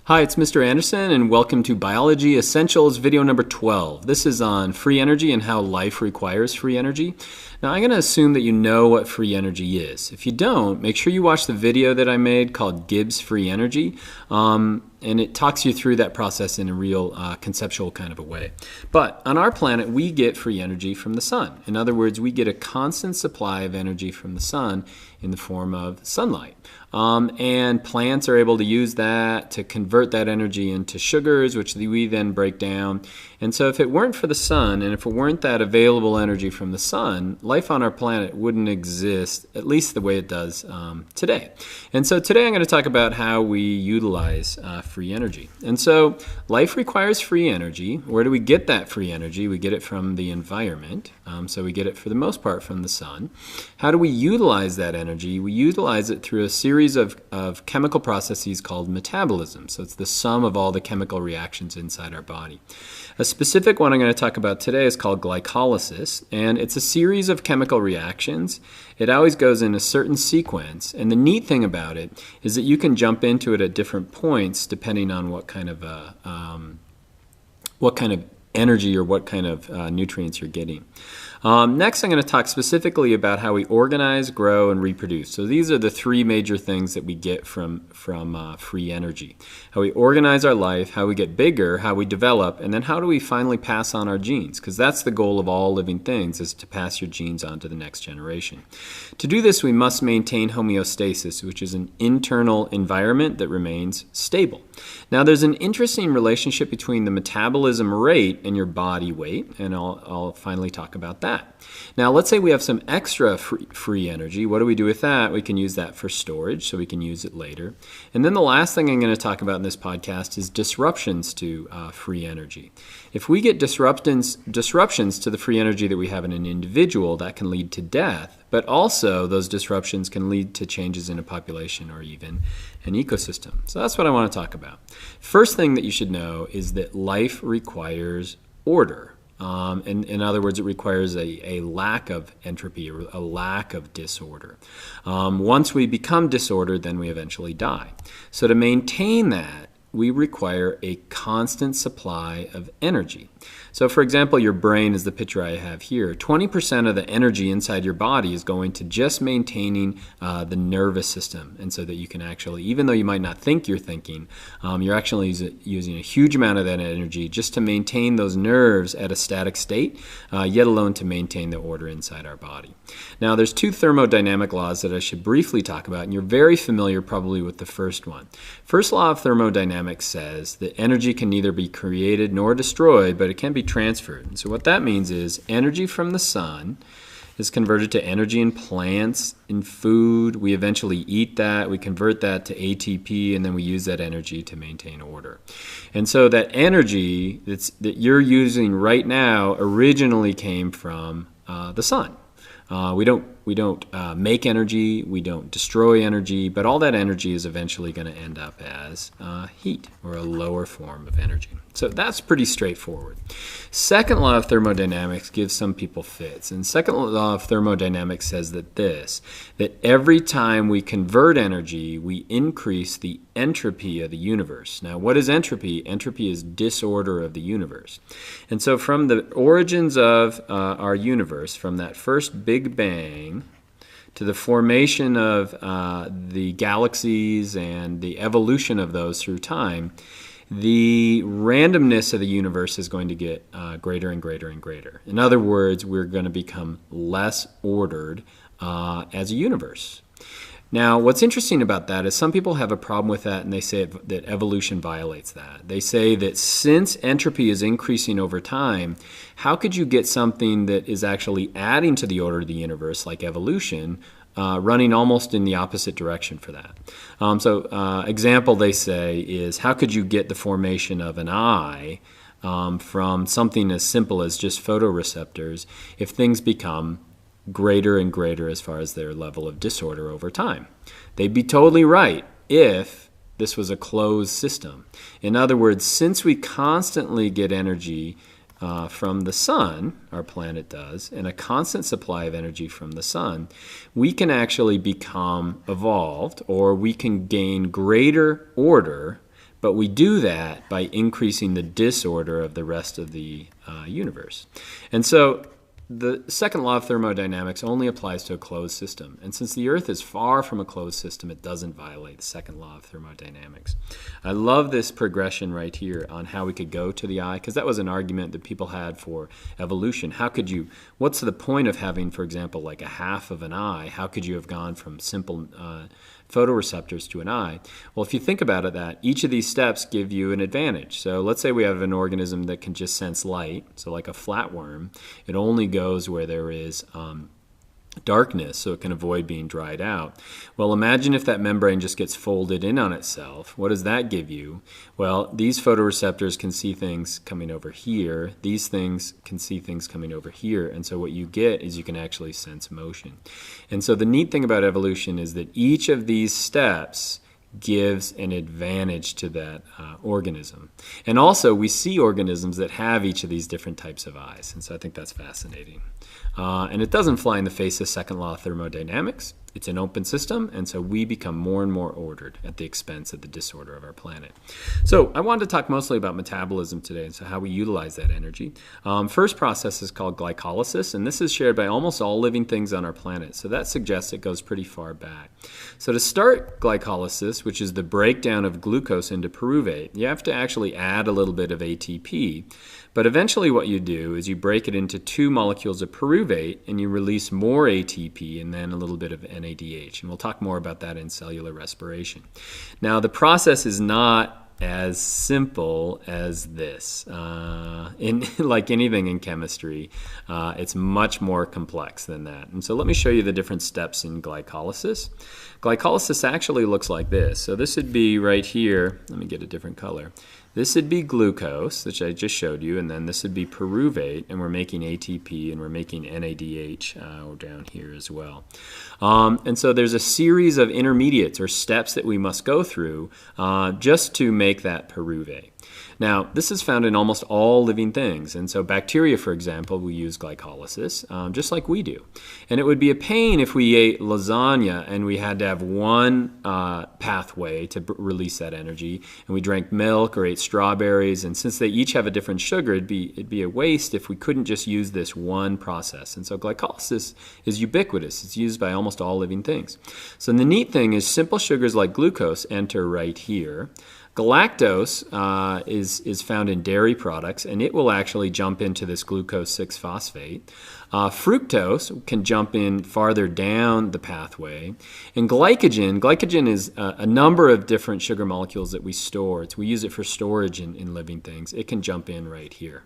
Hi, it's Mr. Anderson, and welcome to Biology Essentials video number 12. This is on free energy and how life requires free energy. Now, I'm going to assume that you know what free energy is. If you don't, make sure you watch the video that I made called Gibbs Free Energy, and it talks you through that process in a real conceptual kind of a way. But on our planet, we get free energy from the sun. In other words, we get a constant supply of energy from the sun in the form of sunlight. And plants are able to use that to convert that energy into sugars, which we then break down. And so if it weren't for the sun, and if it weren't that available energy from the sun, life on our planet wouldn't exist, at least the way it does today. And so today I'm going to talk about how we utilize free energy. And so life requires free energy. Where do we get that free energy? We get it from the environment. So we get it for the most part from the sun. How do we utilize that energy? We utilize it through a series of chemical processes called metabolism. So it's the sum of all the chemical reactions inside our body. A specific one I'm going to talk about today is called glycolysis, and it's a series of chemical reactions. It always goes in a certain sequence, and the neat thing about it is that you can jump into it at different points depending on what kind of energy or what kind of nutrients you're getting. Next, I'm going to talk specifically about how we organize, grow, and reproduce. So these are the three major things that we get from free energy. How we organize our life, how we get bigger, how we develop, and then how do we finally pass on our genes? Because that's the goal of all living things, is to pass your genes on to the next generation. To do this, we must maintain homeostasis, which is an internal environment that remains stable. Now, there's an interesting relationship between the metabolism rate and your body weight, and I'll finally talk about that. Now, let's say we have some extra free energy. What do we do with that? We can use that for storage, so we can use it later. And then the last thing I'm going to talk about in this podcast is disruptions to free energy. If we get disruptions to the free energy that we have in an individual, that can lead to death, but also those disruptions can lead to changes in a population or even an ecosystem. So that's what I want to talk about. First thing that you should know is that life requires order. In other words, it requires a lack of entropy, or a lack of disorder. Once we become disordered, then we eventually die. So to maintain that, we require a constant supply of energy. So for example, your brain is the picture I have here. 20% of the energy inside your body is going to just maintaining the nervous system. And so that you can actually, even though you might not think you're thinking, you're actually using a huge amount of that energy just to maintain those nerves at a static state, yet alone to maintain the order inside our body. Now, there's two thermodynamic laws that I should briefly talk about, and you're very familiar probably with the first one. First law of thermodynamics says that energy can neither be created nor destroyed, but it can be transferred. And so what that means is energy from the sun is converted to energy in plants, in food. We eventually eat that, we convert that to ATP, and then we use that energy to maintain order. And so that energy that you're using right now originally came from the sun. We don't make energy, we don't destroy energy, but all that energy is eventually going to end up as heat, or a lower form of energy. So that's pretty straightforward. Second law of thermodynamics gives some people fits. And second law of thermodynamics says that every time we convert energy, we increase the entropy of the universe. Now, what is entropy? Entropy is disorder of the universe. And so from the origins of our universe, from that first Big Bang to the formation of the galaxies and the evolution of those through time, the randomness of the universe is going to get greater and greater and greater. In other words, we're going to become less ordered as a universe. Now, what's interesting about that is some people have a problem with that, and they say that evolution violates that. They say that since entropy is increasing over time, how could you get something that is actually adding to the order of the universe, like evolution, running almost in the opposite direction for that? Example they say is, how could you get the formation of an eye from something as simple as just photoreceptors if things become greater and greater as far as their level of disorder over time? They'd be totally right if this was a closed system. In other words, since we constantly get energy from the sun, our planet does, and a constant supply of energy from the sun, we can actually become evolved, or we can gain greater order But we do that by increasing the disorder of the rest of the universe. And so the second law of thermodynamics only applies to a closed system. And since the Earth is far from a closed system, it doesn't violate the second law of thermodynamics. I love this progression right here on how we could go to the eye, because that was an argument that people had for evolution. What's the point of having, for example, like a half of an eye? How could you have gone from simple photoreceptors to an eye? Well, if you think about it, that each of these steps give you an advantage. So let's say we have an organism that can just sense light, so like a flatworm. It only goes where there is darkness, so it can avoid being dried out. Well, imagine if that membrane just gets folded in on itself. What does that give you? Well, these photoreceptors can see things coming over here. These things can see things coming over here. And so what you get is you can actually sense motion. And so the neat thing about evolution is that each of these steps gives an advantage to that organism. And also, we see organisms that have each of these different types of eyes. And so I think that's fascinating. And it doesn't fly in the face of second law of thermodynamics. It's an open system, and so we become more and more ordered at the expense of the disorder of our planet. So I wanted to talk mostly about metabolism today, and so how we utilize that energy. First process is called glycolysis, and this is shared by almost all living things on our planet. So that suggests it goes pretty far back. So to start glycolysis, which is the breakdown of glucose into pyruvate, you have to actually add a little bit of ATP. But eventually what you do is you break it into 2 molecules of pyruvate and you release more ATP and then a little bit of NADH. And we'll talk more about that in cellular respiration. Now, the process is not as simple as this. Like anything in chemistry, it's much more complex than that. And so let me show you the different steps in glycolysis. Glycolysis actually looks like this. So this would be right here. Let me get a different color. This would be glucose, which I just showed you, and then this would be pyruvate, and we're making ATP, and we're making NADH down here as well. And so there's a series of intermediates or steps that we must go through just to make that pyruvate. Now, this is found in almost all living things. And so bacteria, for example, we use glycolysis, just like we do. And it would be a pain if we ate lasagna and we had to have one pathway to release that energy, and we drank milk or ate strawberries. And since they each have a different sugar, it'd be a waste if we couldn't just use this one process. And so glycolysis is ubiquitous. It's used by almost all living things. So the neat thing is simple sugars like glucose enter right here. Galactose is found in dairy products, and it will actually jump into this glucose 6-phosphate. Fructose can jump in farther down the pathway. And glycogen is a number of different sugar molecules that we store. We use it for storage in living things. It can jump in right here.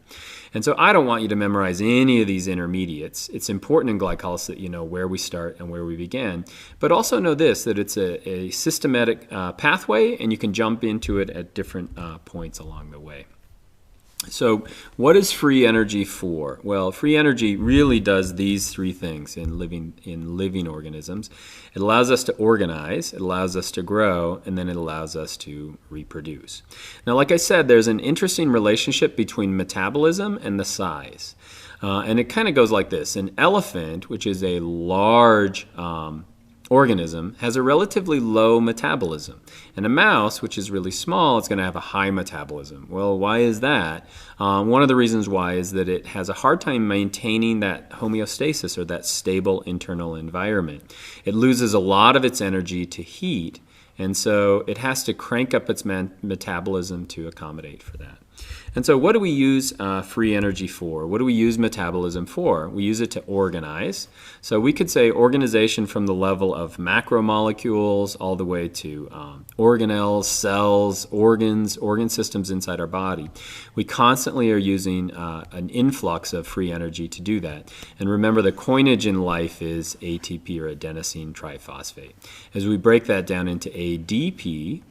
And so I don't want you to memorize any of these intermediates. It's important in glycolysis that you know where we start and where we begin. But also know this, that it's a systematic pathway, and you can jump into it at different points along the way. So what is free energy for? Well, free energy really does these 3 things in living organisms. It allows us to organize, it allows us to grow, and then it allows us to reproduce. Now, like I said, there's an interesting relationship between metabolism and the size. And it kind of goes like this. An elephant, which is a large organism, has a relatively low metabolism. And a mouse, which is really small, is going to have a high metabolism. Well, why is that? One of the reasons why is that it has a hard time maintaining that homeostasis, or that stable internal environment. It loses a lot of its energy to heat, and so it has to crank up its metabolism to accommodate for that. And so what do we use free energy for? What do we use metabolism for? We use it to organize. So we could say organization from the level of macromolecules all the way to organelles, cells, organs, organ systems inside our body. We constantly are using an influx of free energy to do that. And remember, the coinage in life is ATP, or adenosine triphosphate. As we break that down into ADP,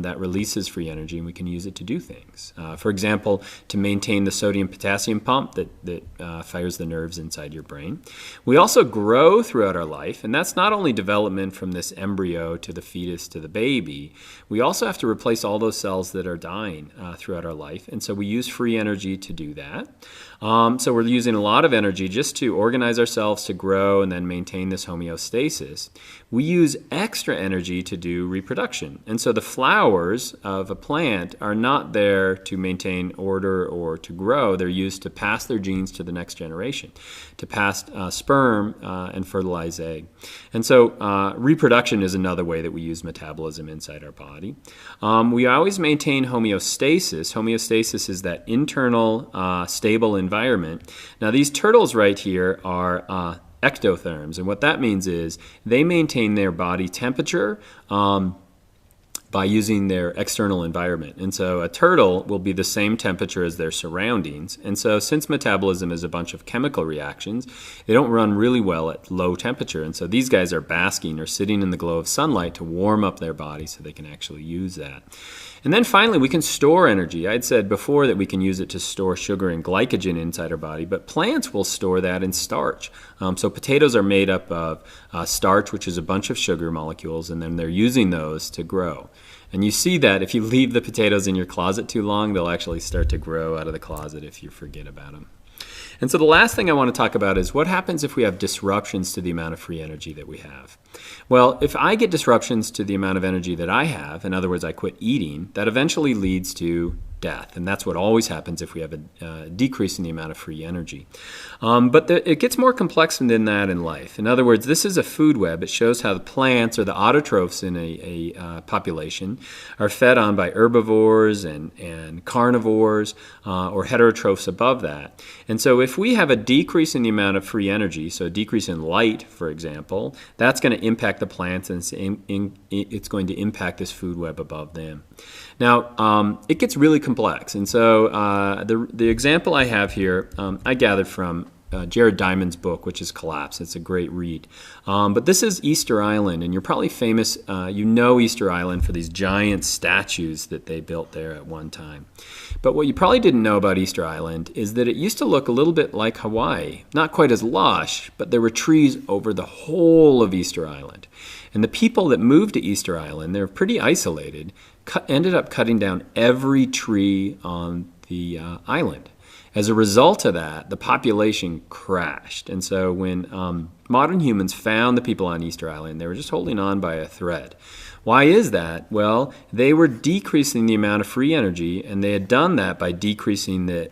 that releases free energy, and we can use it to do things. For example, example, to maintain the sodium-potassium pump that fires the nerves inside your brain. We also grow throughout our life, and that's not only development from this embryo to the fetus to the baby. We also have to replace all those cells that are dying throughout our life, and so we use free energy to do that. So we're using a lot of energy just to organize ourselves to grow and then maintain this homeostasis. We use extra energy to do reproduction. And so the flowers of a plant are not there to maintain order or to grow. They're used to pass their genes to the next generation, to pass sperm and fertilize egg. And so reproduction is another way that we use metabolism inside our body. We always maintain homeostasis. Homeostasis is that internal stable environment. Now these turtles right here are ectotherms, and what that means is they maintain their body temperature by using their external environment. And so a turtle will be the same temperature as their surroundings. And so since metabolism is a bunch of chemical reactions, they don't run really well at low temperature. And so these guys are basking or sitting in the glow of sunlight to warm up their body so they can actually use that. And then finally, we can store energy. I'd said before that we can use it to store sugar and glycogen inside our body, but plants will store that in starch. So potatoes are made up of starch, which is a bunch of sugar molecules, and then they're using those to grow. And you see that if you leave the potatoes in your closet too long, they'll actually start to grow out of the closet if you forget about them. And so the last thing I want to talk about is what happens if we have disruptions to the amount of free energy that we have. Well, if I get disruptions to the amount of energy that I have, in other words, I quit eating, that eventually leads to death. And that's what always happens if we have a decrease in the amount of free energy. But it gets more complex than that in life. In other words, this is a food web. It shows how the plants or the autotrophs in a population are fed on by herbivores and carnivores or heterotrophs above that. And so if we have a decrease in the amount of free energy, so a decrease in light, for example, that's going to impact the plants and it's going to impact this food web above them. Now, it gets really complex. And so the example I have here, I gathered from Jared Diamond's book, which is Collapse. It's a great read. But this is Easter Island, and you're probably famous, you know Easter Island for these giant statues that they built there at one time. But what you probably didn't know about Easter Island is that it used to look a little bit like Hawaii. Not quite as lush, but there were trees over the whole of Easter Island. And the people that moved to Easter Island, they're pretty isolated, ended up cutting down every tree on the island. As a result of that, the population crashed. And so when modern humans found the people on Easter Island, they were just holding on by a thread. Why is that? Well, they were decreasing the amount of free energy, and they had done that by decreasing the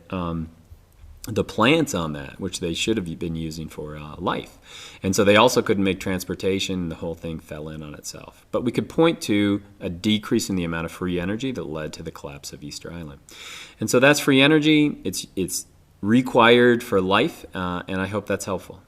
plants on that, which they should have been using for life. And so they also couldn't make transportation, and the whole thing fell in on itself. But we could point to a decrease in the amount of free energy that led to the collapse of Easter Island. And so that's free energy. It's required for life, and I hope that's helpful.